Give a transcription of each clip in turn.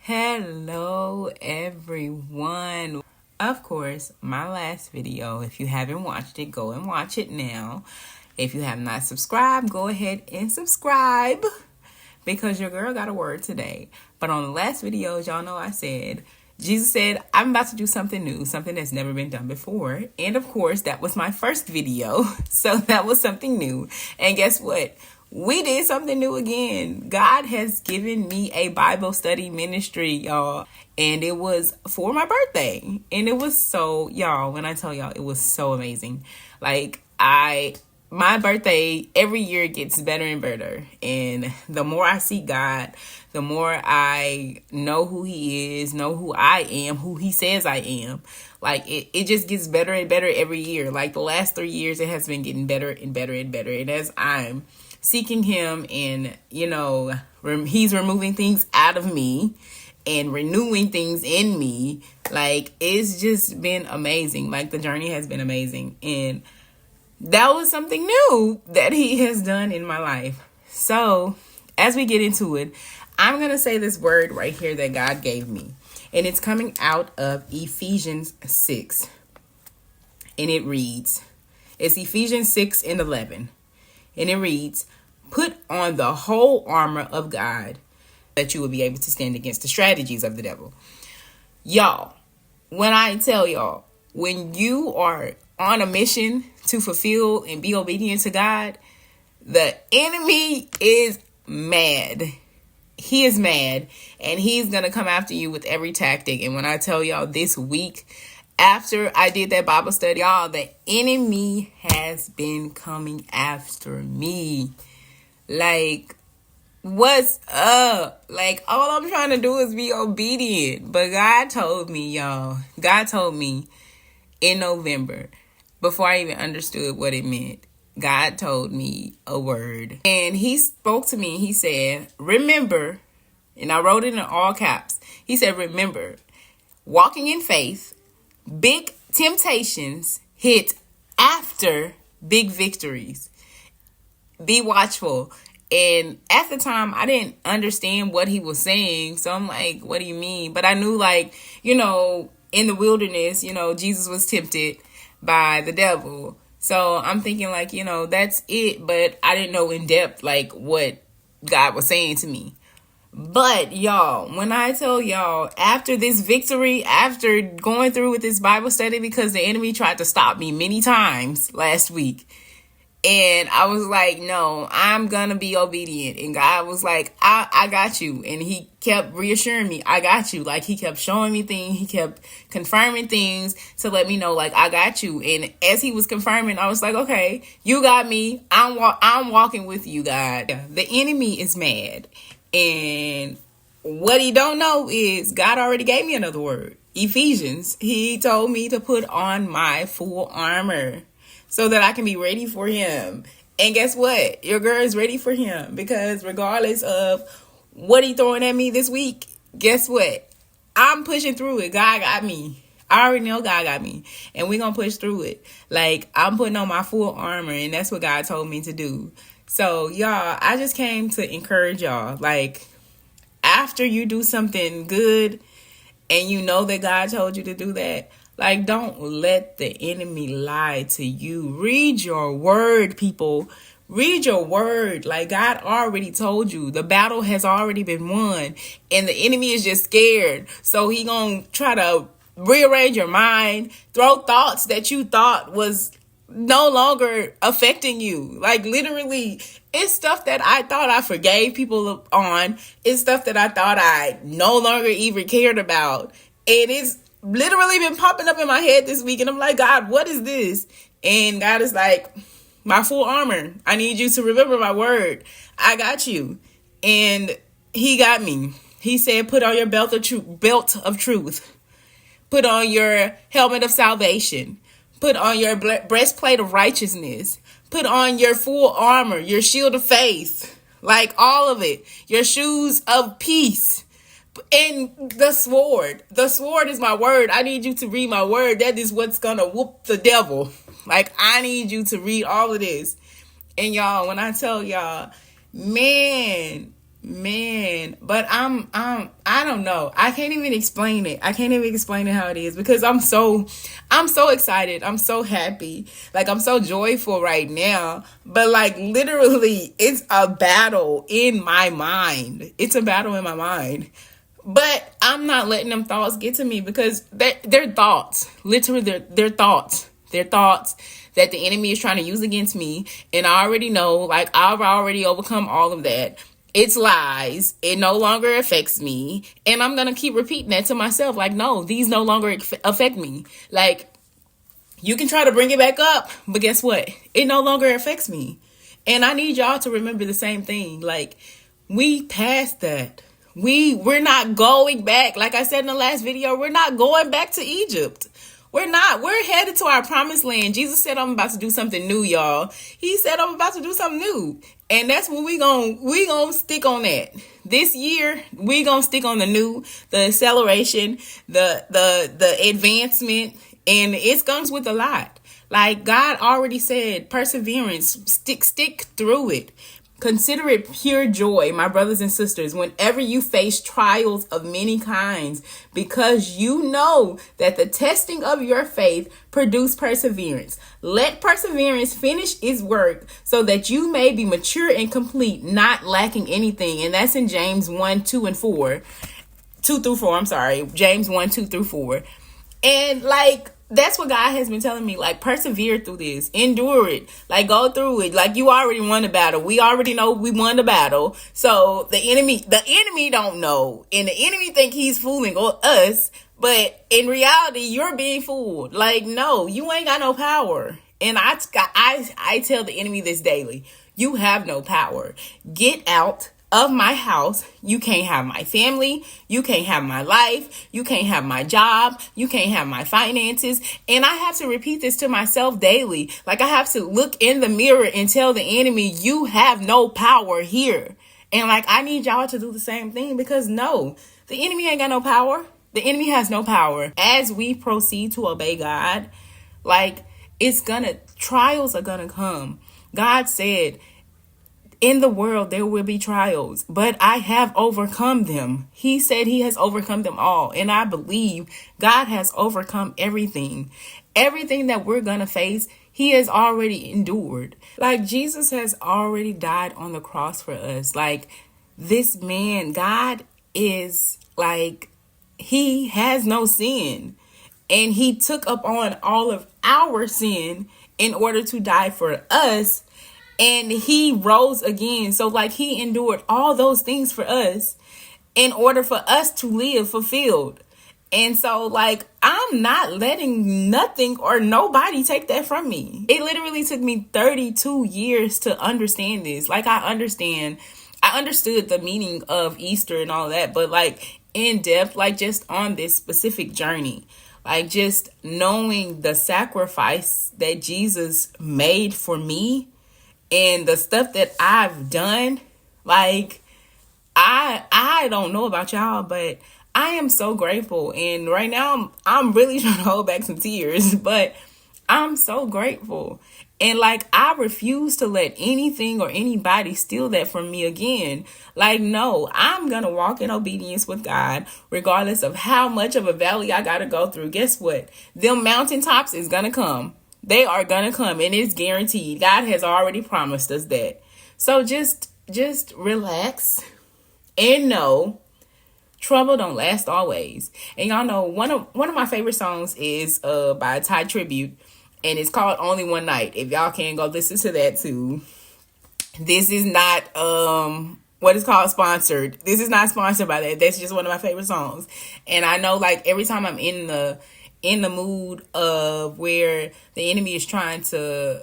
Hello everyone. Of course, my last video, if you haven't watched it, go and watch it now. If you have not subscribed, go ahead and subscribe because your girl got a word today. But on the last video, y'all know I said, Jesus said, I'm about to do something new, something that's never been done before. And of course, that was my first video. So that was something new. And guess what? We did something new again. God has given me a Bible study ministry, y'all. And it was for my birthday. And it was so, y'all, when I tell y'all, it was so amazing. My birthday every year gets better and better. And the more I see God, the more I know who he is, know who I am, who he says I am. It just gets better and better every year. Like the last 3 years, it has been getting better and better and better. And as I'm seeking him and, he's removing things out of me and renewing things in me, it's just been amazing. The journey has been amazing. And that was something new that he has done in my life. So as we get into it, I'm going to say this word right here that God gave me. And it's coming out of Ephesians 6. And it reads, it's Ephesians 6:11. And it reads, put on the whole armor of God that you will be able to stand against the strategies of the devil. Y'all, when I tell y'all, when you are on a mission to fulfill and be obedient to God, the enemy is mad. He is mad, and he's going to come after you with every tactic. And when I tell y'all this week, after I did that Bible study, y'all, the enemy has been coming after me. What's up? All I'm trying to do is be obedient. But God told me, y'all, God told me in November, before I even understood what it meant, God told me a word. And he spoke to me. He said, remember, and I wrote it in all caps. He said, remember, walking in faith, big temptations hit after big victories. Be watchful. And at the time, I didn't understand what he was saying. So I'm like, what do you mean? But I knew, in the wilderness, Jesus was tempted by the devil. So I'm thinking that's it. But I didn't know in depth, what God was saying to me. But y'all, when I tell y'all, after this victory, after going through with this Bible study, because the enemy tried to stop me many times last week, and I was like, no, I'm going to be obedient. And God was like, I got you. And he kept reassuring me, I got you. He kept showing me things. He kept confirming things to let me know, I got you. And as he was confirming, I was like, okay, you got me. I'm walking with you, God. The enemy is mad. And what he don't know is God already gave me another word. Ephesians. He told me to put on my full armor so that I can be ready for him. And guess what? Your girl is ready for him, because regardless of what he throwing at me this week, guess what? I'm pushing through it. God got me. I already know God got me. And we're going to push through it. I'm putting on my full armor, and that's what God told me to do. So, y'all, I just came to encourage y'all. After you do something good and you know that God told you to do that, don't let the enemy lie to you. Read your word, people. Read your word. God already told you. The battle has already been won. And the enemy is just scared. So he gonna try to rearrange your mind. Throw thoughts that you thought was no longer affecting you. Literally, it's stuff that I thought I forgave people on. It's stuff that I thought I no longer even cared about. And it's literally been popping up in my head this week. And I'm like, God, what is this? And God is like, my full armor. I need you to remember my word. I got you. And he got me. He said, put on your belt of truth. Put on your helmet of salvation. Put on your breastplate of righteousness. Put on your full armor, your shield of faith. All of it. Your shoes of peace. And the sword is my word. I need you to read my word. That is what's gonna whoop the devil. I need you to read all of this. And y'all, when I tell y'all, man, Man, but I don't know. I can't even explain it. I can't even explain it how it is because I'm so excited. I'm so happy. Like I'm so joyful right now. But like literally it's a battle in my mind. It's a battle in my mind. But I'm not letting them thoughts get to me because they're thoughts. Literally they're thoughts. They're thoughts that the enemy is trying to use against me. And I already know, like I've already overcome all of that. It's lies. It no longer affects me. And I'm going to keep repeating that to myself. Like, no, these no longer affect me. Like, you can try to bring it back up, but guess what? It no longer affects me. And I need y'all to remember the same thing. Like, we passed that. We're not going back. Like I said in the last video, we're not going back to Egypt. We're not. We're headed to our promised land. Jesus said, I'm about to do something new, y'all. He said, I'm about to do something new. And that's what we gonna stick on that. This year, we gonna stick on the new, the acceleration, the advancement, and it comes with a lot. Like God already said, perseverance, stick through it. Consider it pure joy, my brothers and sisters, whenever you face trials of many kinds, because you know that the testing of your faith produce perseverance. Let perseverance finish its work so that you may be mature and complete, not lacking anything. And that's in James 1, 2, and 4. 2 through 4, I'm sorry. James 1, 2 through 4. And like, that's what God has been telling me. Like, persevere through this. Endure it. Like, go through it. Like, you already won the battle. We already know we won the battle. So, the enemy don't know. And the enemy think he's fooling us. But in reality, you're being fooled. Like, no, you ain't got no power. And I tell the enemy this daily. You have no power. Get out of my house. You can't have my family. You can't have my life. You can't have my job. You can't have my finances. And I have to repeat this to myself daily. Like I have to look in the mirror and tell the enemy, you have no power here. And like, I need y'all to do the same thing because no, the enemy ain't got no power. The enemy has no power. As we proceed to obey God, like trials are gonna come. God said, in the world, there will be trials, but I have overcome them. He said he has overcome them all. And I believe God has overcome everything. Everything that we're going to face, he has already endured. Like Jesus has already died on the cross for us. Like this man, God is like, he has no sin. And he took up on all of our sin in order to die for us. And he rose again. So like he endured all those things for us in order for us to live fulfilled. And so like I'm not letting nothing or nobody take that from me. It literally took me 32 years to understand this. Like I understood the meaning of Easter and all that, but like in depth, like just on this specific journey, like just knowing the sacrifice that Jesus made for me. And the stuff that I've done, like, I don't know about y'all, but I am so grateful. And right now, I'm really trying to hold back some tears, but I'm so grateful. And, like, I refuse to let anything or anybody steal that from me again. Like, no, I'm going to walk in obedience with God, regardless of how much of a valley I got to go through. Guess what? Them mountaintops is going to come. They are going to come and it's guaranteed. God has already promised us that. So just relax and know trouble don't last always. And y'all know one of my favorite songs is by Ty Tribute and it's called Only One Night. If y'all can go listen to that too. This is not what is called sponsored. This is not sponsored by that. That's just one of my favorite songs. And I know like every time I'm in the mood of where the enemy is trying to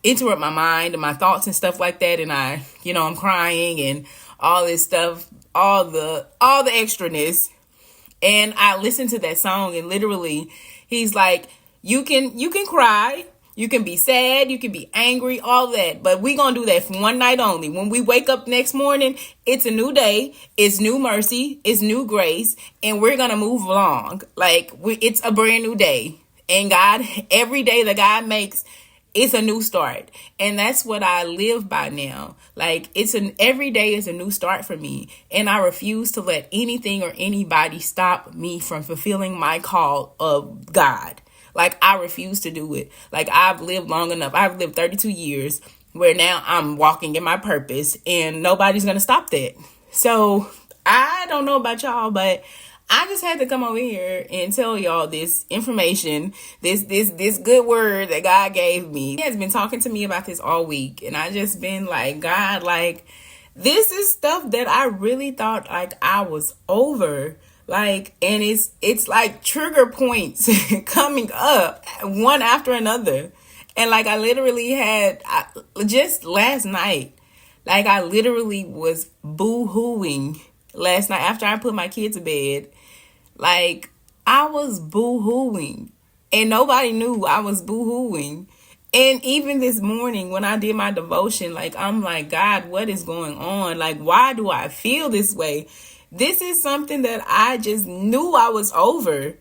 interrupt my mind and my thoughts and stuff like that, and I'm crying and all this stuff, all the extraness, and I listen to that song and literally he's like, you can cry, you can be sad, you can be angry, all that. But we gonna do that for one night only. When we wake up next morning, it's a new day, it's new mercy, it's new grace, and we're gonna move along. Like it's a brand new day. And God, every day that God makes, it's a new start. And that's what I live by now. Like, every day is a new start for me. And I refuse to let anything or anybody stop me from fulfilling my call of God. Like, I refuse to do it. Like, I've lived long enough. I've lived 32 years where now I'm walking in my purpose, and nobody's going to stop that. So I don't know about y'all, but I just had to come over here and tell y'all this information, this good word that God gave me. He has been talking to me about this all week, and I just been like, God, like, this is stuff that I really thought like I was over. Like, and it's like trigger points coming up one after another. And like, I literally just last night, like, I literally was boo-hooing last night after I put my kids to bed. Like, I was boo-hooing, and nobody knew I was boo-hooing. And even this morning when I did my devotion, like, I'm like, God, what is going on? Like, why do I feel this way? This is something that I just knew I was over.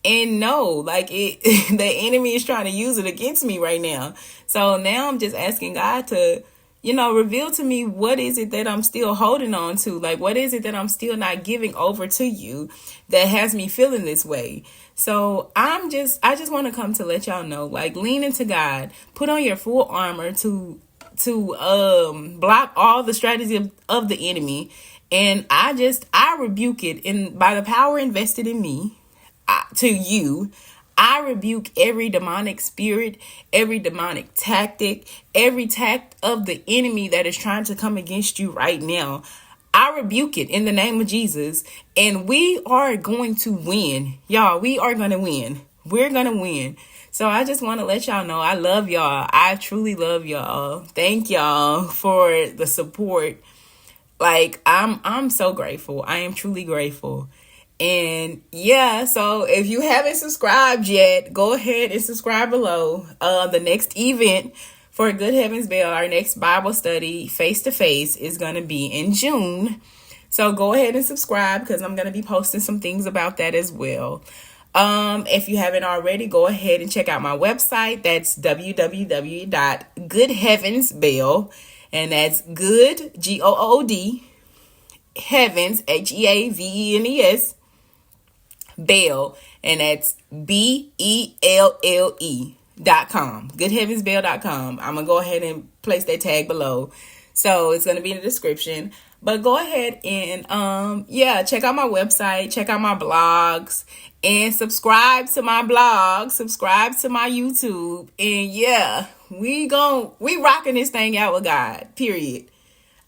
And no, like, the enemy is trying to use it against me right now. So now I'm just asking God to, reveal to me, what is it that I'm still holding on to? Like, what is it that I'm still not giving over to you that has me feeling this way? So I just want to come to let y'all know, like, lean into God, put on your full armor to block all the strategies of the enemy. And I rebuke it, and by the power invested in me, to you, I rebuke every demonic spirit, every demonic tactic, every tact of the enemy that is trying to come against you right now. I rebuke it in the name of Jesus, and we are going to win. Y'all, we are going to win. We're going to win. So I just want to let y'all know I love y'all. I truly love y'all. Thank y'all for the support. Like, I'm so grateful. I am truly grateful. And yeah, so if you haven't subscribed yet, go ahead and subscribe below. The next event for Good Heavens Bell, our next Bible study face-to-face, is going to be in June. So go ahead and subscribe, because I'm going to be posting some things about that as well. If you haven't already, go ahead and check out my website. That's www.goodheavensbell, and that's good, Good, heavens, Heavenes, Bell, and that's BELLE.com. Goodheavensbell.com. I'm gonna go ahead and place that tag below, so it's gonna be in the description. But go ahead and check out my website, check out my blogs, and subscribe to my blog, subscribe to my YouTube, and yeah, we rocking this thing out with God. Period.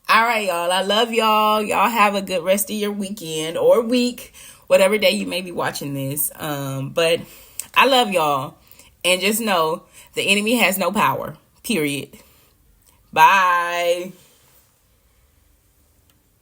All right, y'all. I love y'all. Y'all have a good rest of your weekend or week, whatever day you may be watching this. But I love y'all. And just know the enemy has no power. Period. Bye.